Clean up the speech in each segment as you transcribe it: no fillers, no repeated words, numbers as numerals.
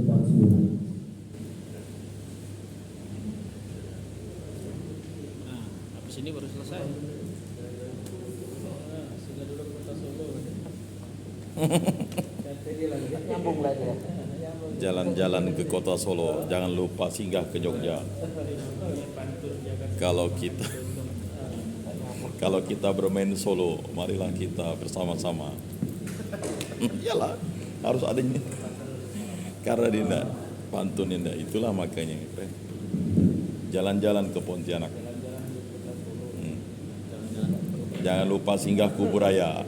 2049. Habis ini baru selesai. Sudah dulu kota Solo. Nyambung lagi ya. Jalan-jalan ke kota Solo, jangan lupa singgah ke Jogja. Kalau kita bermain Solo, marilah kita bersama-sama. Iyalah, harus adanya. Karena dinda pantun dinda, itulah makanya. Jalan-jalan ke Pontianak. Jangan lupa singgah Kuburaya.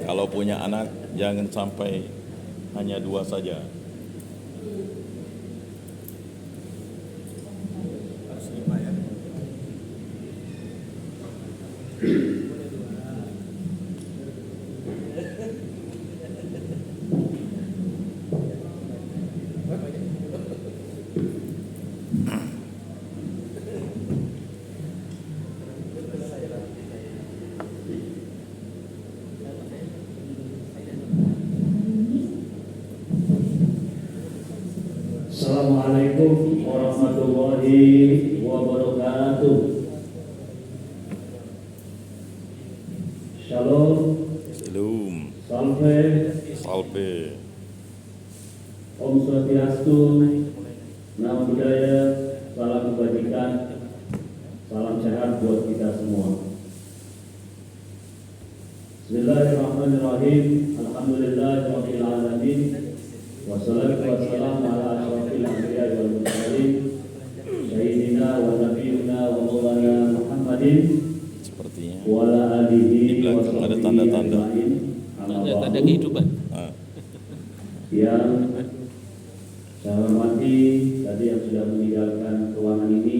Kalau punya anak, jangan sampai hanya 2 saja. Harus 5 ya. Assalamualaikum warahmatullahi wabarakatuh. Shalom. Shalom. Salve. Salve. Om Swastiastu. Namo Buddhaya. Salam kebajikan. Salam sehat buat kita semua. Bismillahirrahmanirrahim. Alhamdulillahirabbil alamin. Wassalatu wassalamu ala asyrofil anbiya'i wal mursalin sayyidina wa nabiyina wa maulana Muhammadin Sepertinya wa ala alihi di wa belakang ada sahbihi tanda-tanda. ajma'in. Amma Tanda ba'du. kehidupan. Yang saya hormati tadi yang sudah meninggalkan ruangan ini,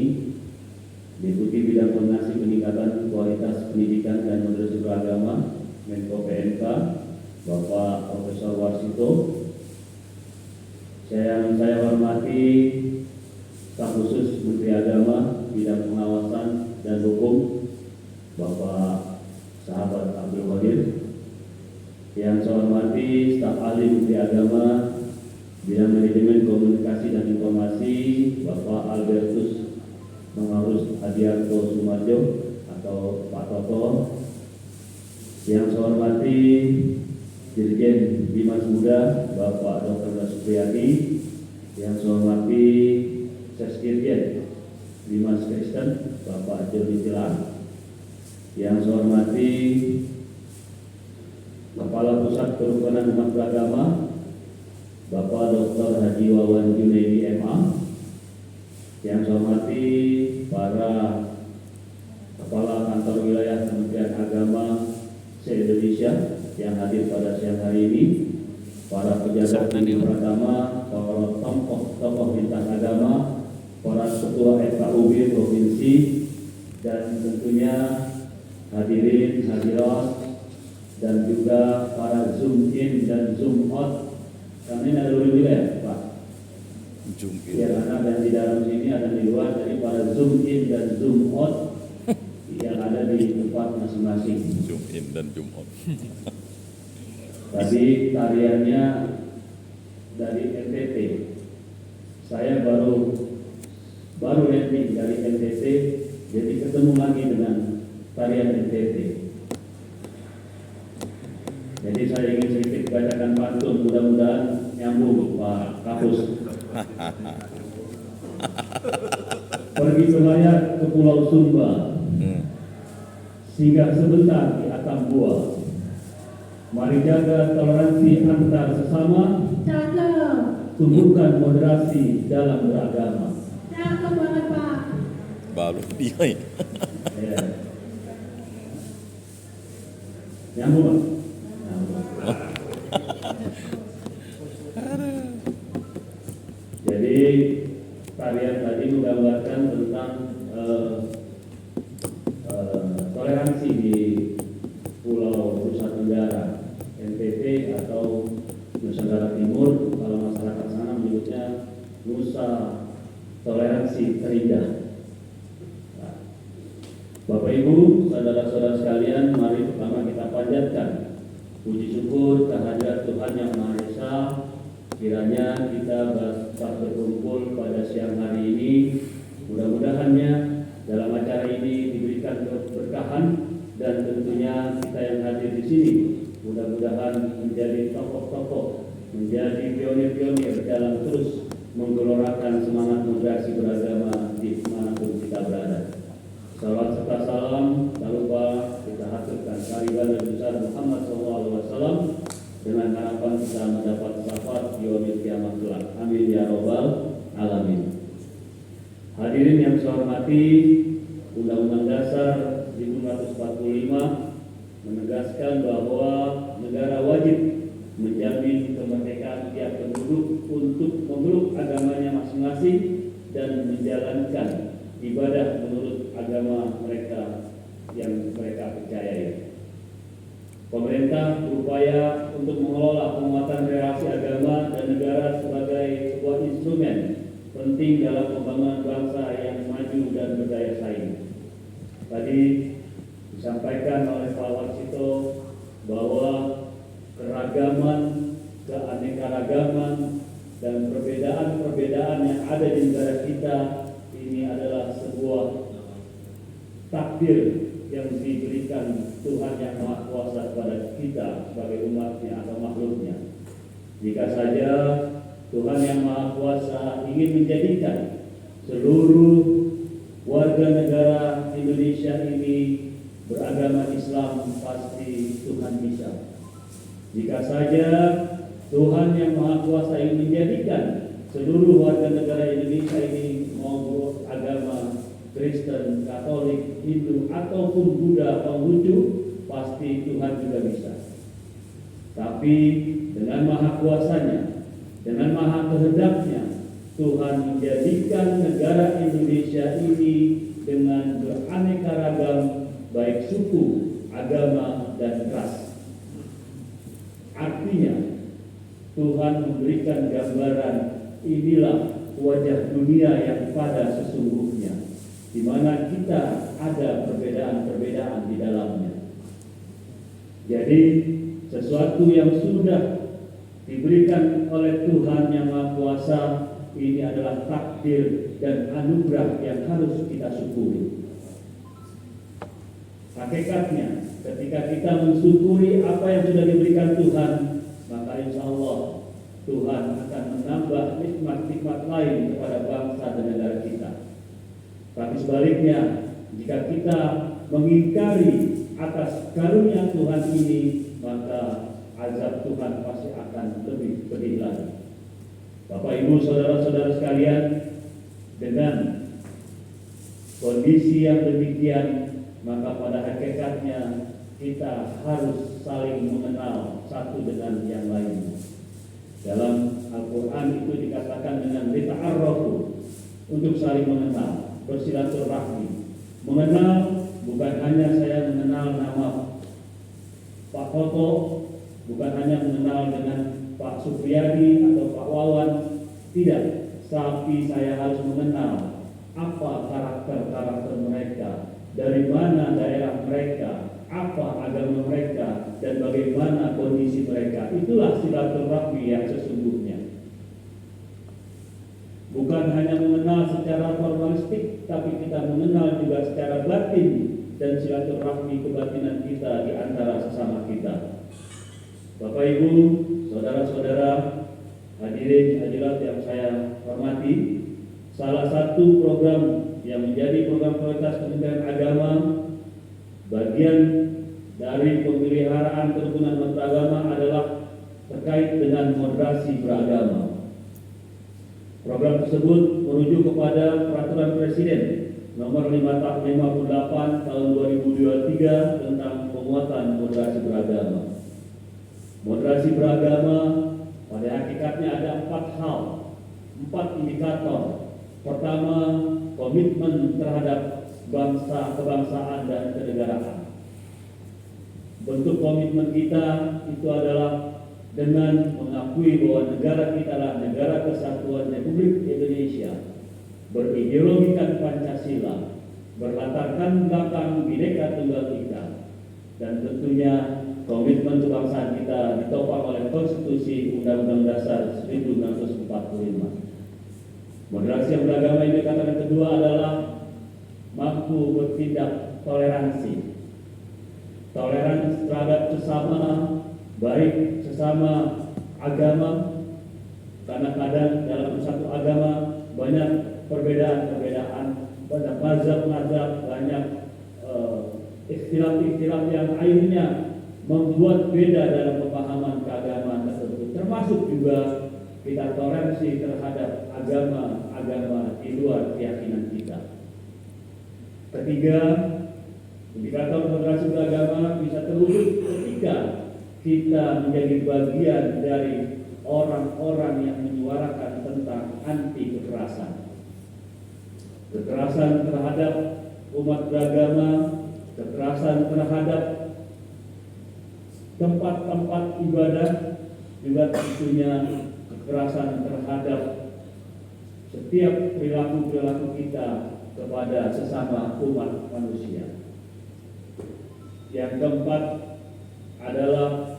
Deputi Bidang Koordinasi Peningkatan Kualitas Pendidikan dan Moderasi Beragama Menko PMK Bapak Profesor Warsito. Yang saya hormati Staf Khusus Menteri Agama Bidang Pengawasan dan Hukum Bapak Sahabat Abdul Qadir. Yang saya hormati Staf Ahli Menteri Agama Bidang Manajemen Komunikasi dan Informasi Bapak Albertus Mangarus Adiarto Sumarjo atau Pak Toto. Yang saya hormati Dirjen Bimas Muda Bapak Dr. Supriyadi. Yang saya hormati Sesdirjen Bimas Kristen Bapak Jody Tilang. Yang saya hormati Kepala Pusat Kerukunan Umat Beragama Bapak Dr. Haji Wawan Junaidi MA. Yang saya hormati para Kepala Kantor Wilayah Kementerian Agama se-Indonesia yang hadir pada siang hari ini, para pejabat tinggi peragama, para tokoh lintas agama, para ketua FKUB provinsi, dan tentunya hadirin hadirat dan juga para zoom in dan zoom out. Karena ini ada dua wilayah, Pak. Zoom Yang ada di dalam sini, ada di luar, jadi para zoom in dan zoom out yang ada di tempat masing-masing. Zoom in dan zoom out. Tadi tariannya dari NTT. Saya baru landing dari NTT, jadi ketemu lagi dengan tarian NTT. Jadi saya ingin sedikit bacakan pantun, mudah-mudahan nyambung Pak Kapus. Pergi berlayar ke Pulau Sumba, singgah sebentar di Atang Bua. Mari jaga toleransi antar sesama, Cakep. tumbuhkan moderasi dalam beragama. Cakep banget Pak. Baru dia. Ya. Nyambung Pak? Nyambung. Jadi tarian tadi menggambarkan tentang toleransi di Pulau Nusa Tenggara, NTT atau Nusa Tenggara Timur. Kalau masyarakat sana menyebutnya Nusa Toleransi Terindah. Nah, Bapak Ibu, saudara-saudara sekalian, mari pertama kita panjatkan puji syukur kehadirat Tuhan Yang Maha Esa kiranya kita dapat berkumpul pada siang hari ini. Mudah-mudahannya dalam acara ini diberikan keberkahan dan tentunya kita yang hadir di sini mudah-mudahan menjadi tokoh-tokoh, menjadi pionir-pionir dalam terus menggelorakan semangat moderasi beragama di manapun kita berada. Salawat serta salam tak lupa kita haturkan kehadiran Nabi besar Muhammad SAW dengan harapan bisa mendapat syafaat di yaumil kiamat kelak. Amin ya robbal alamin. Hadirin yang saya hormati, Undang-Undang Dasar 1945 menegaskan bahwa negara wajib menjamin kemerdekaan tiap penduduk untuk memeluk agamanya masing-masing dan menjalankan ibadah menurut agama mereka yang mereka percayai. Pemerintah berupaya untuk mengelola penguatan relasi agama dan negara sebagai sebuah instrumen penting dalam pembangunan bangsa yang maju dan berdaya saing. Tadi disampaikan oleh Pak Warsito bahwa keragaman, keanekaragaman, dan perbedaan-perbedaan yang ada di negara kita ini adalah sebuah takdir yang diberikan Tuhan yang Maha Kuasa kepada kita sebagai umatnya atau makhluknya. Jika saja Tuhan yang Maha Kuasa ingin menjadikan seluruh warga negara Indonesia ini beragama Islam, pasti Tuhan bisa. Jika saja Tuhan yang Maha Kuasa ingin menjadikan seluruh warga negara Indonesia ini mau agama Kristen, Katolik, Hindu, ataupun Buddha, Konghucu, pasti Tuhan juga bisa. Tapi dengan Maha Kuasanya, dengan Maha Kehendaknya, Tuhan menjadikan negara Indonesia ini dengan beraneka ragam, baik suku, agama, dan ras. Artinya, Tuhan memberikan gambaran inilah wajah dunia yang pada sesungguhnya, di mana kita ada perbedaan-perbedaan di dalamnya. Jadi, sesuatu yang sudah diberikan oleh Tuhan yang Maha Kuasa ini adalah takdir dan anugerah yang harus kita syukuri. Hakikatnya, ketika kita mensyukuri apa yang sudah diberikan Tuhan, maka insya Allah Tuhan akan menambah nikmat-nikmat lain kepada bangsa dan negara kita. Tapi sebaliknya, jika kita mengingkari atas karunia Tuhan ini, maka azab Tuhan pasti akan lebih pedih lagi. Bapak, Ibu, saudara-saudara sekalian, dengan kondisi yang demikian, maka pada hakikatnya kita harus saling mengenal satu dengan yang lain. Dalam Al-Quran itu dikatakan dengan lita'arrafu, untuk saling mengenal, bersilaturahmi. Mengenal bukan hanya saya mengenal nama Pak Toto, bukan hanya mengenal dengan Pak Supriyadi atau Pak Wawan, tidak. Tapi saya harus mengenal apa karakter-karakter mereka, dari mana daerah mereka, apa agama mereka, dan bagaimana kondisi mereka. Itulah silaturahmi yang sesungguhnya. Bukan hanya mengenal secara formalistik, tapi kita mengenal juga secara batin dan silaturahmi kebatinan kita di antara sesama kita. Bapak, Ibu, saudara-saudara, hadirin hadirat yang saya hormati, salah satu program yang menjadi program prioritas Kementerian Agama, bagian dari pemeliharaan kerukunan beragama adalah terkait dengan moderasi beragama. Program tersebut merujuk kepada Peraturan Presiden Nomor 58 Tahun 2023 tentang penguatan moderasi beragama. Moderasi beragama pada hakikatnya ada 4 hal, 4 indikator. Pertama, komitmen terhadap kebangsaan dan kenegaraan. Bentuk komitmen kita itu adalah dengan mengakui bahwa negara kita adalah negara kesatuan Republik Indonesia, berideologikan Pancasila, berlatarkan belakang Bhinneka Tunggal Ika, dan tentunya komitmen kebangsaan kita ditopang oleh Konstitusi Undang-Undang Dasar 1945. Moderasi yang beragama ini kata kedua adalah mampu bertindak toleransi. Toleransi terhadap sesama, baik sesama agama, karena kadang dalam satu agama banyak perbedaan-perbedaan, banyak mazhab-mazhab, banyak ikhtilaf-ikhtilaf yang akhirnya membuat beda dalam pemahaman keagamaan tersebut. Termasuk juga kita toleransi terhadap agama-agama di luar keyakinan kita. Ketiga, indikator moderasi beragama bisa terwujud ketika kita menjadi bagian dari orang-orang yang menyuarakan tentang anti kekerasan. Kekerasan terhadap umat beragama, kekerasan terhadap tempat-tempat ibadah, juga tentunya kekerasan terhadap setiap perilaku-perilaku kita kepada sesama umat manusia. Yang keempat adalah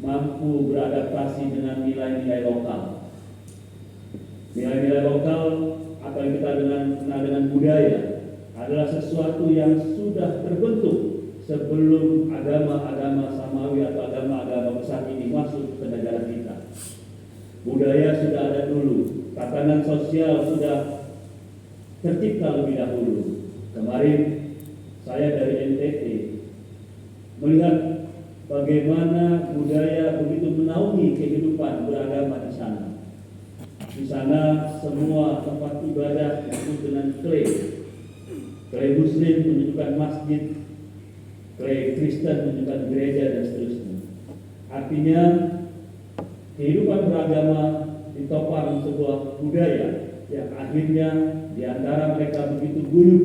mampu beradaptasi dengan nilai-nilai lokal. Nilai-nilai lokal atau yang kita kenal dengan budaya adalah sesuatu yang sudah terbentuk sebelum agama-agama samawi atau agama-agama besar ini masuk ke negara kita. Budaya sudah ada dulu, tatanan sosial sudah tercipta lebih dahulu. Kemarin saya dari NTT melihat bagaimana budaya begitu menaungi kehidupan beragama di sana. Di sana semua tempat ibadah disebut dengan klaim. Klaim Muslim menunjukkan masjid, klaim Kristen menunjukkan gereja dan seterusnya. Artinya kehidupan beragama ditopang sebuah budaya yang akhirnya di antara mereka begitu guyup,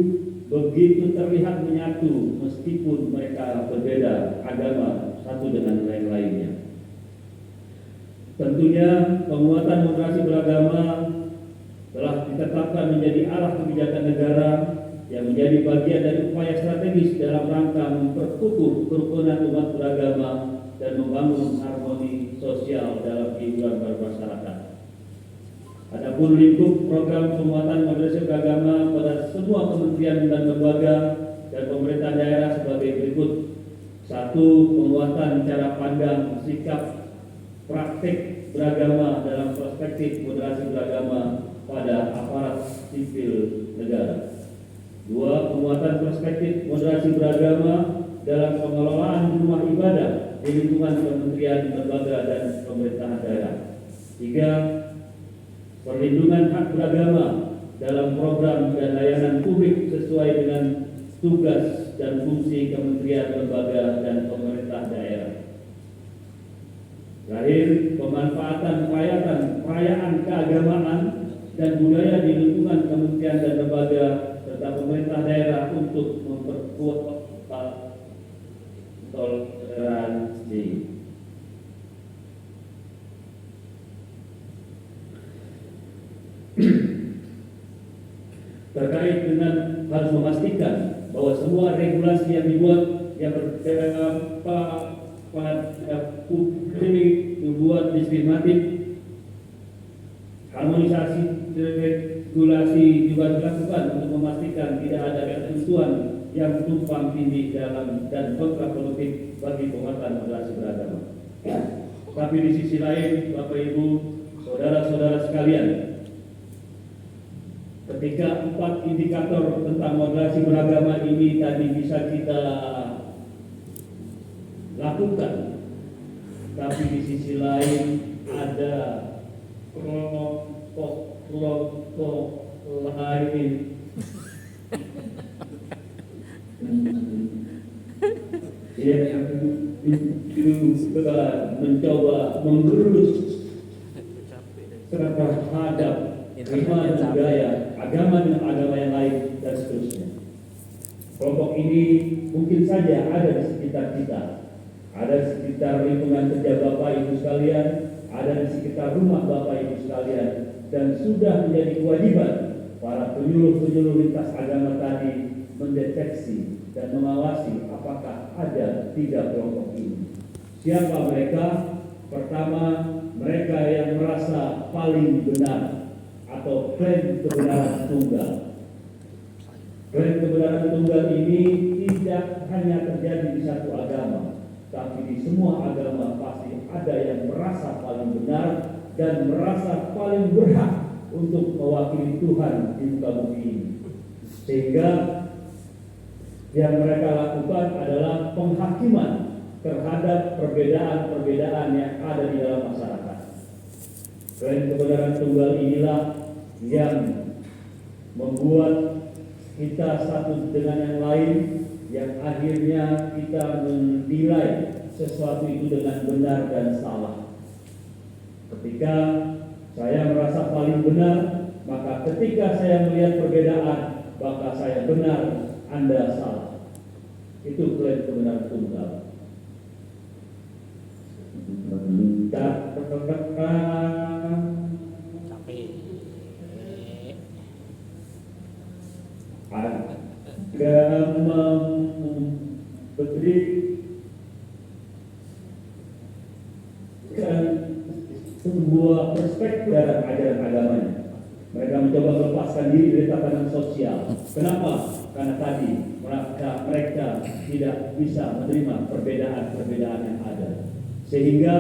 begitu terlihat menyatu meskipun mereka berbeda agama satu dengan lain-lainnya. Tentunya penguatan moderasi beragama telah ditetapkan menjadi arah kebijakan negara yang menjadi bagian dari upaya strategis dalam rangka memperkukuh kerukunan umat beragama dan membangun harmoni sosial dalam kehidupan bermasyarakat. Adapun lingkup program penguatan moderasi beragama pada semua kementerian dan lembaga dan pemerintah daerah sebagai berikut. 1. Penguatan cara pandang sikap praktik beragama dalam perspektif moderasi beragama pada aparat sipil negara. 2. Penguatan perspektif moderasi beragama dalam pengelolaan rumah ibadah di lingkungan kementerian, lembaga, dan pemerintahan daerah. 3. Perlindungan hak beragama dalam program dan layanan publik sesuai dengan tugas dan fungsi kementerian, lembaga, dan pemerintah daerah. Terakhir, pemanfaatan perayaan keagamaan dan budaya di lingkungan kementerian dan lembaga serta pemerintah daerah untuk memperkuat toleransi. Terkait dengan harus memastikan bahwa semua regulasi yang dibuat yang berdampak pada publik dibuat diskriminatif, harmonisasi regulasi juga dilakukan untuk memastikan tidak ada ketentuan yang tumpang tindih dalam dan kontraproduktif bagi penguatan moderasi beragama. Tapi di sisi lain, Bapak Ibu, saudara-saudara sekalian, ketika 4 indikator tentang moderasi beragama ini tadi bisa kita lakukan, tapi di sisi lain ada kelompok lain yang juga mencoba menggerus terhadap iman budaya, agama dengan agama yang lain dan seterusnya. Kelompok ini mungkin saja ada di sekitar kita, ada di sekitar lingkungan kerja Bapak Ibu sekalian, ada di sekitar rumah Bapak Ibu sekalian, dan sudah menjadi kewajiban para penyuluh-penyuluh lintas agama tadi mendeteksi dan mengawasi apakah ada 3 kelompok ini. Siapa mereka? Pertama, mereka yang merasa paling benar atau klaim kebenaran tunggal. Klaim kebenaran tunggal ini tidak hanya terjadi di satu agama, tapi di semua agama pasti ada yang merasa paling benar dan merasa paling berhak untuk mewakili Tuhan di muka bumi ini. Sehingga yang mereka lakukan adalah penghakiman terhadap perbedaan-perbedaan yang ada di dalam masyarakat. Klaim kebenaran tunggal inilah yang membuat kita satu dengan yang lain, yang akhirnya kita menilai sesuatu itu dengan benar dan salah. Ketika saya merasa paling benar, maka ketika saya melihat perbedaan, maka saya benar, Anda salah. Itu klaim kebenaran tunggal. Capek. Agama memberikan sebuah perspektif dalam ajaran agamanya. Mereka mencoba melepaskan diri dari tatanan sosial. Kenapa? Karena tadi mereka tidak bisa menerima perbedaan-perbedaan yang ada. Sehingga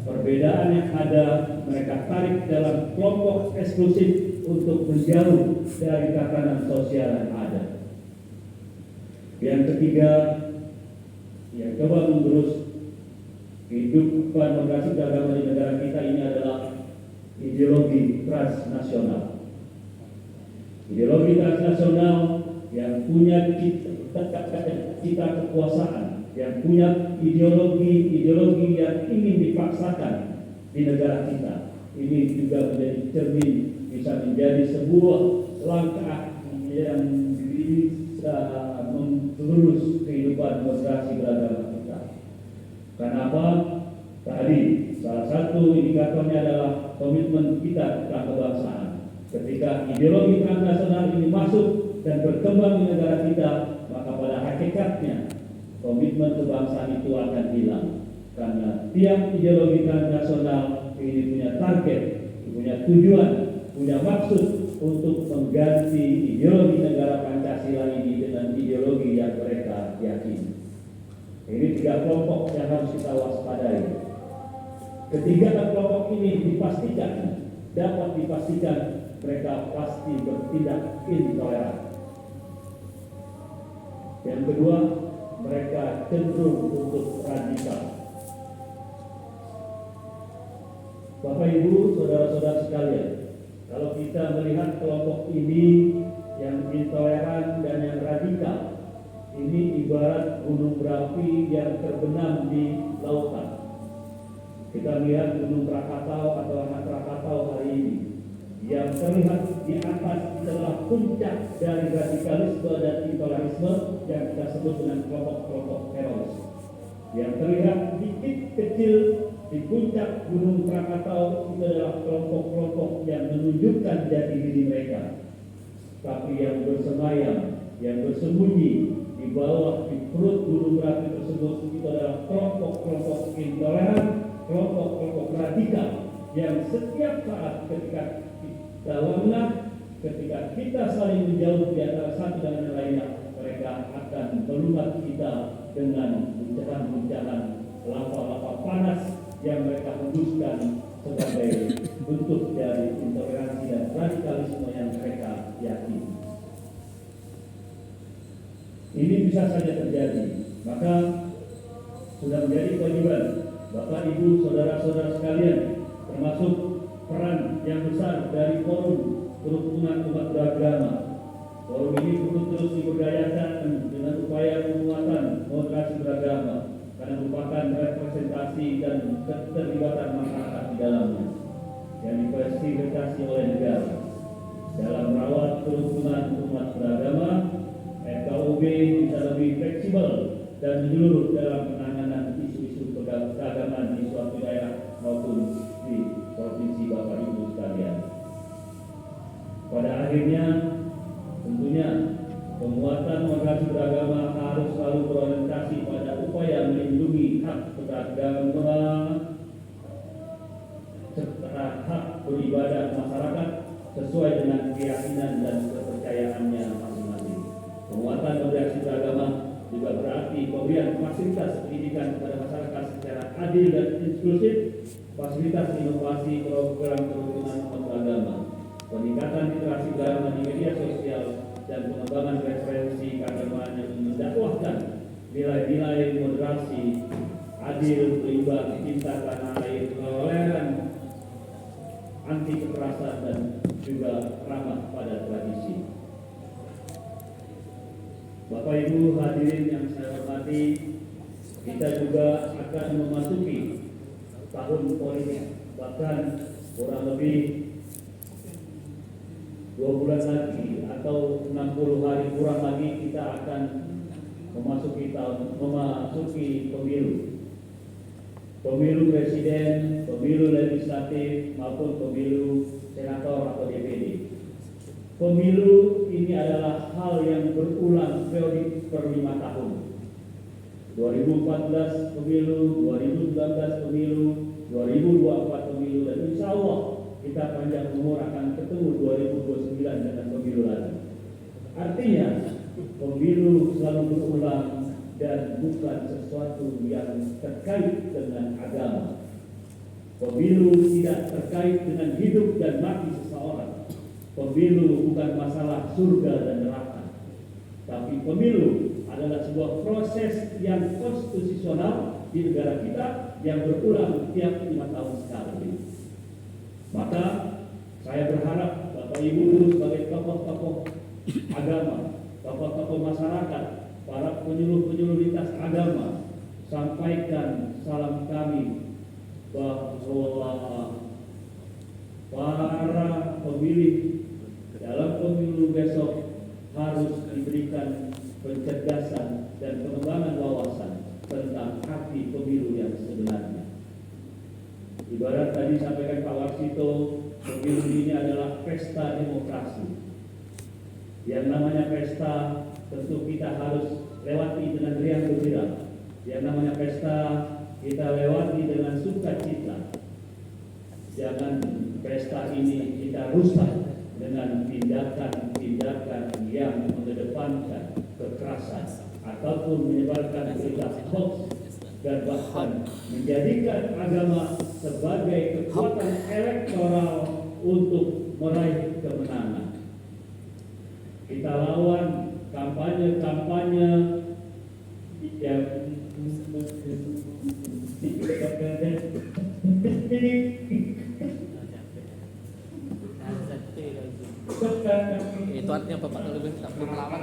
perbedaan yang ada mereka tarik dalam kelompok eksklusif untuk menjauh dari tatanan sosial yang ada. Yang ketiga, yang coba mengurus kehidupan moderasi agama di negara kita ini adalah ideologi transnasional. Ideologi transnasional yang punya cita kekuasaan, yang punya ideologi yang ingin dipaksakan di negara kita. Ini juga menjadi cermin, bisa menjadi sebuah langkah yang bisa melurus kehidupan moderasi beragama kita. Kenapa? Tadi salah satu indikatornya adalah komitmen kita tentang kebangsaan. Ketika ideologi transnasional ini masuk dan berkembang di negara kita, maka pada hakikatnya komitmen kebangsaan itu akan hilang. Karena tiap ideologi transnasional ini punya target, punya tujuan, punya maksud untuk mengganti ideologi negara Pancasila ini dengan ideologi yang mereka yakini. Ini 3 kelompok yang harus kita waspadai. Ketiga kelompok ini dapat dipastikan mereka pasti bertindak intoleran. Yang kedua, mereka cenderung untuk radikal. Bapak Ibu, saudara-saudara sekalian, kalau kita melihat kelompok ini yang intoleran dan yang radikal, ini ibarat gunung berapi yang terbenam di lautan. Kita melihat gunung Krakatau atau anak Krakatau hari ini, yang terlihat di atas adalah puncak dari radikalisme dan intoleransi yang kita sebut dengan kelompok-kelompok teroris. Yang terlihat dikit kecil di puncak gunung Krakatau itu adalah kelompok-kelompok yang menunjukkan jati diri mereka. Tapi yang bersemayam, yang bersembunyi di bawah, di perut gunung berapi tersebut itu adalah kelompok-kelompok intoleran, kelompok-kelompok radikal yang setiap saat ketika kita lengah, ketika kita saling menjauh di antara satu dengan yang lainnya, mereka akan melumat kita dengan guncangan-guncangan lava-lava panas yang mereka hembuskan sebagai bentuk dari intoleransi dan radikalisme yang mereka yakini. Ini bisa saja terjadi, maka sudah menjadi kewajiban Bapak, Ibu, saudara-saudara sekalian, termasuk peran yang besar dari Forum Kerukunan Umat Beragama. Forum ini perlu terus diberdayakan dengan upaya penguatan moderasi beragama, karena merupakan representasi dan keterlibatan masyarakat di dalamnya yang difasilitasi oleh negara. Dalam merawat kerukunan umat beragama, FKUB bisa lebih fleksibel dan menyeluruh dalam penanganan isu-isu keagamaan di suatu daerah maupun di provinsi Bapak Ibu sekalian. Pada akhirnya, tentunya penguatan moderasi beragama harus selalu berorientasi pada upaya melindungi hak beragama serta hak beribadah masyarakat sesuai dengan keyakinan dan kepercayaannya masing-masing. Penguatan moderasi beragama juga berarti pemberian fasilitas pendidikan kepada masyarakat secara adil dan inklusif, fasilitas inovasi program kerukunan umat beragama, peningkatan literasi beragama di media sosial, dan pengembangan referensi keagamaan yang mendakwahkan nilai-nilai moderasi, adil, berimbang, cinta tanah air, toleran, anti kekerasan, dan juga ramah pada tradisi. Bapak Ibu hadirin yang saya hormati, kita juga akan memasuki tahun politik, bahkan kurang lebih 2 bulan lagi atau 60 hari kurang lagi kita akan memasuki pemilu presiden, pemilu legislatif maupun pemilu senator atau DPD. Pemilu ini adalah hal yang berulang periodik per 5 tahun. 2014 pemilu, 2019 pemilu, 2024 pemilu, dan insya Allah kita panjang umur akan ketemu 2029 dengan pemilu lagi. Artinya pemilu selalu berulang dan bukan sesuatu yang terkait dengan agama. Pemilu tidak terkait dengan hidup dan mati seseorang. Pemilu bukan masalah surga dan neraka. Tapi pemilu adalah sebuah proses yang konstitusional di negara kita yang berulang tiap 5 tahun sekali. Maka saya berharap Bapak Ibu sebagai tokoh-tokoh agama, tokoh-tokoh masyarakat, para penyuluh-penyuluh lintas agama, sampaikan salam kami bahwa para pemilih dalam pemilu besok harus diberikan pencerdasan dan pengembangan wawasan tentang arti pemilu yang sebenarnya. Ibarat tadi sampaikan Pak Warsito, pemilu ini adalah pesta demokrasi. Yang namanya pesta tentu kita harus lewati dengan riang gembira. Yang namanya pesta kita lewati dengan sukacita. Jangan pesta ini kita rusak dengan tindakan-tindakan yang mengedepankan kekerasan ataupun menyebarkan berita hoax dan bahkan menjadikan agama sebagai kekuatan elektoral untuk meraih kemenangan. Kita lawan kampanye-kampanye yang Itu artinya Bapak lebih belum melawan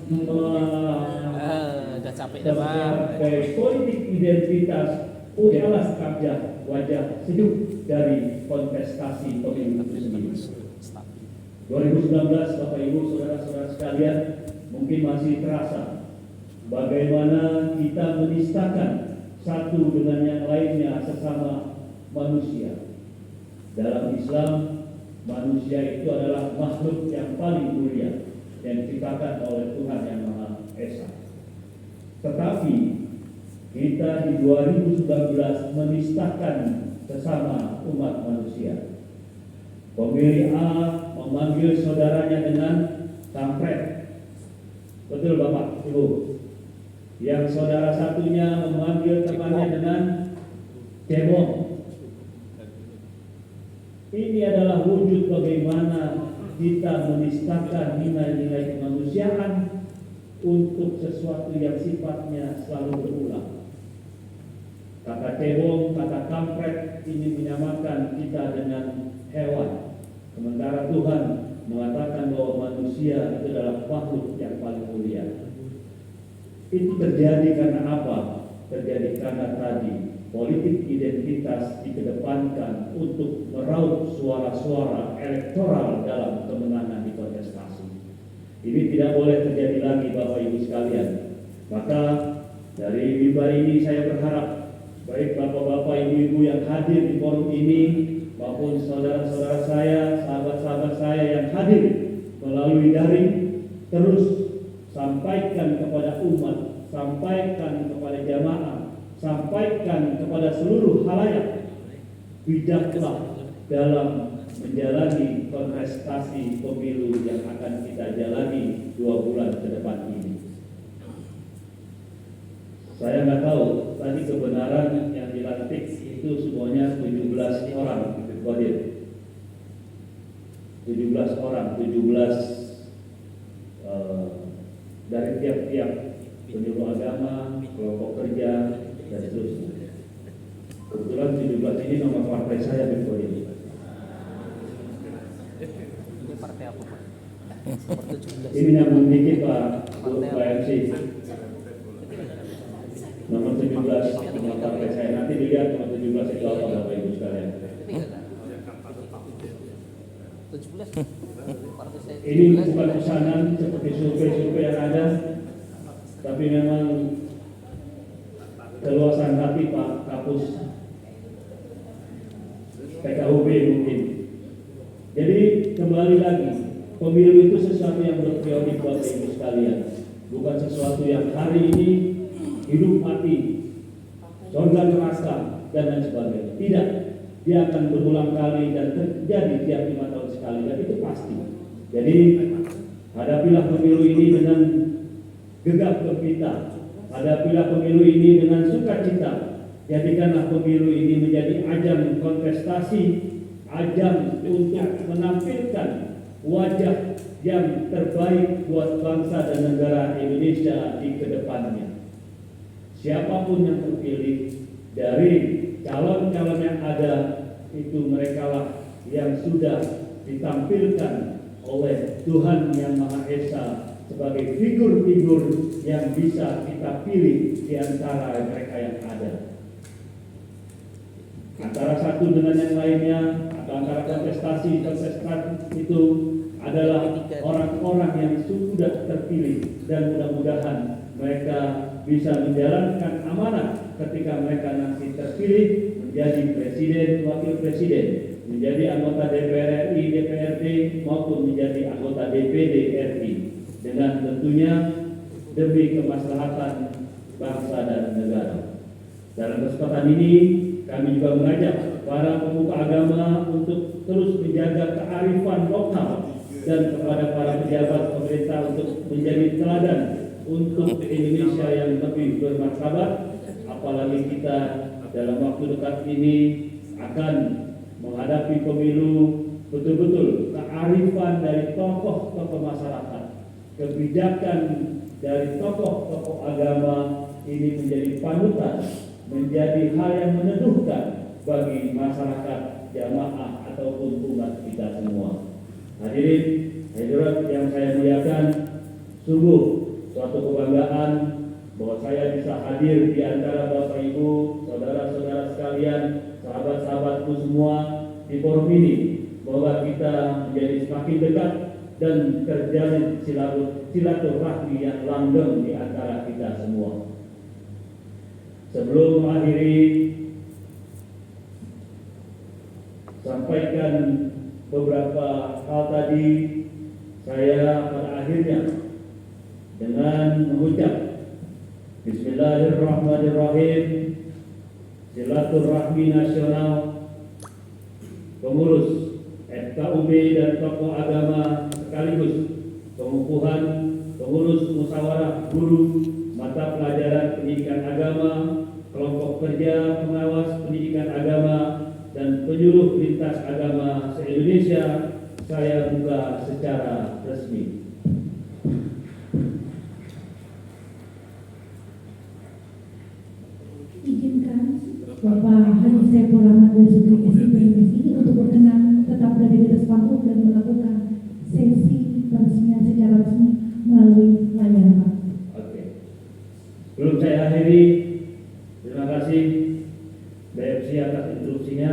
itu. Udah capek dah Pak. Sebagai politik identitas adalah wajah sejuk dari kontestasi pemilu itu sendiri. 2019 Bapak Ibu saudara-saudara sekalian mungkin masih terasa bagaimana kita menistakan satu dengan yang lainnya sesama manusia. Dalam Islam, manusia itu adalah makhluk yang paling mulia yang diciptakan oleh Tuhan Yang Maha Esa. Tetapi kita di 2019 menistakan sesama umat manusia. Pemilih A memanggil saudaranya dengan kampret. Betul Bapak, Ibu? Yang saudara satunya memanggil temannya dengan cebong. Ini adalah wujud bagaimana kita menistakan nilai-nilai kemanusiaan untuk sesuatu yang sifatnya selalu berulang. Kata cebong, kata kampret ini menyamakan kita dengan hewan. Sementara Tuhan mengatakan bahwa manusia itu adalah makhluk yang paling mulia. Itu terjadi karena apa? Terjadi karena tadi politik identitas dikedepankan untuk meraup suara-suara elektoral dalam kemenangan di kontestasi. Ini tidak boleh terjadi lagi Bapak Ibu sekalian. Maka dari mimbar ini saya berharap baik Bapak-Bapak Ibu-Ibu yang hadir di forum ini maupun saudara-saudara saya, sahabat-sahabat saya yang hadir melalui daring terus sampai sampaikan kepada umat, sampaikan kepada jamaah, sampaikan kepada seluruh halayak, bijaklah dalam menjalani kontestasi pemilu yang akan kita jalani 2 bulan ke depan ini. Saya nggak tahu tadi kebenaran yang dilantik itu semuanya 17 orang, Kodir. 17 orang, 17 dari tiap-tiap penyuluh agama, kelompok kerja, dan seterusnya. Kebetulan 17 ini nama partai saya, Kodir. Ini partai apa, Pak? Nomor 17. Ini yang memiliki Pak MC. Nomor 17 nama partai saya. Nanti dilihat nomor 17 itu apa, Bapak Ibu sekalian. 17. Partai saya. Ini bukan pesanan seperti survei-survei yang ada, tapi memang keluasan hati Pak Kapus PKUB mungkin. Jadi kembali lagi, pemilu itu sesuatu yang berprioritas buat Ibu sekalian, bukan sesuatu yang hari ini hidup mati, surga neraka dan lain sebagainya. Tidak, dia akan berulang kali dan terjadi tiap 5 tahun sekali, dan itu pasti. Jadi hadapilah pemilu ini dengan gegap gempita, hadapilah pemilu ini dengan sukacita. Jadikanlah pemilu ini menjadi ajang kontestasi, ajang untuk menampilkan wajah yang terbaik buat bangsa dan negara Indonesia di kedepannya. Siapapun yang terpilih dari calon-calon yang ada, itu merekalah yang sudah ditampilkan oleh Tuhan Yang Maha Esa sebagai figur-figur yang bisa kita pilih di antara mereka yang ada. Antara satu dengan yang lainnya, atau antara kontestasi itu adalah orang-orang yang sudah terpilih, dan mudah-mudahan mereka bisa menjalankan amanah ketika mereka nanti terpilih menjadi presiden, wakil presiden, menjadi anggota DPR RI, DPRD, maupun menjadi anggota DPD RI, dengan tentunya demi kemaslahatan bangsa dan negara. Dalam kesempatan ini kami juga mengajak para pemuka agama untuk terus menjaga kearifan lokal, dan kepada para pejabat pemerintah untuk menjadi teladan untuk Indonesia yang lebih bermartabat. Apalagi kita dalam waktu dekat ini akan menghadapi pemilu, betul-betul kearifan dari tokoh-tokoh masyarakat, kebijakan dari tokoh-tokoh agama ini menjadi panutan, menjadi hal yang meneduhkan bagi masyarakat, jamaah ataupun umat kita semua. Hadirin hadirat yang saya muliakan, sungguh suatu kebanggaan bahwa saya bisa hadir di antara Bapak Ibu, saudara-saudara sekalian, sahabat-sahabatku semua di forum ini, bahwa kita menjadi semakin dekat dan terjalin silaturahmi yang langgeng di antara kita semua. Sebelum mengakhiri, sampaikan beberapa hal tadi, saya pada akhirnya dengan mengucap Bismillahirrahmanirrahim, silaturahmi nasional pengurus FKUB dan tokoh agama sekaligus pengukuhan pengurus musyawarah guru mata pelajaran pendidikan agama, kelompok kerja pengawas pendidikan agama, dan penyuluh lintas agama se-Indonesia, saya buka secara resmi. Izinkan Bapak Haji Saiful Rahmat Basuki SIPMSI untuk berkenan tetap berada di atas panggung dan melakukan sesi peresmian secara resmi melalui layar Pak. Oke. Sebelum saya akhiri, terima kasih BFC atas instruksinya.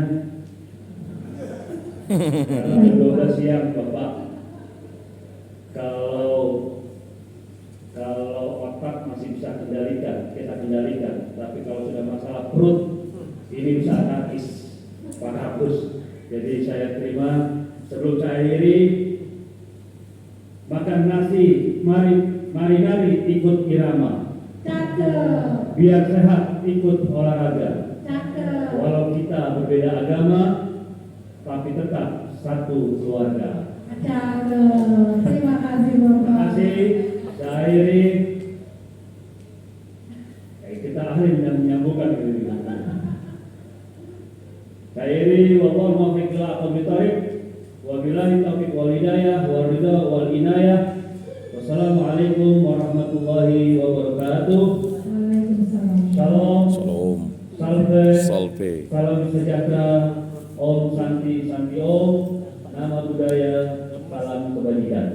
Karena 12 siang Bapak, kalau otak masih bisa kita kendalikan, tapi kalau sudah masalah perut, ini bisa anarkis, Pak Kapus. Jadi saya terima. Sebelum saya akhiri, makan nasi, mari Mari-mari ikut irama. Cakep. Biar sehat ikut olahraga. Cakep. Walau kita berbeda agama, tapi tetap satu keluarga. Cakep. Terima kasih Terima Bapak. kasih. Saya akhiri. Kita akhiri dengan menyambungkan ini. Saya akhiri. Wallahu muwaffiq ila aqwamit thoriq. Wabillahi taufiq wal hidayah wal ridha wal inayah. Wassalamualaikum warahmatullahi wabarakatuh. Waalaikumsalam. Shalom. Salam. Salve. Salve. Salam sejahtera. Om Santi Santi Om. Nama budaya. Salam kebajikan.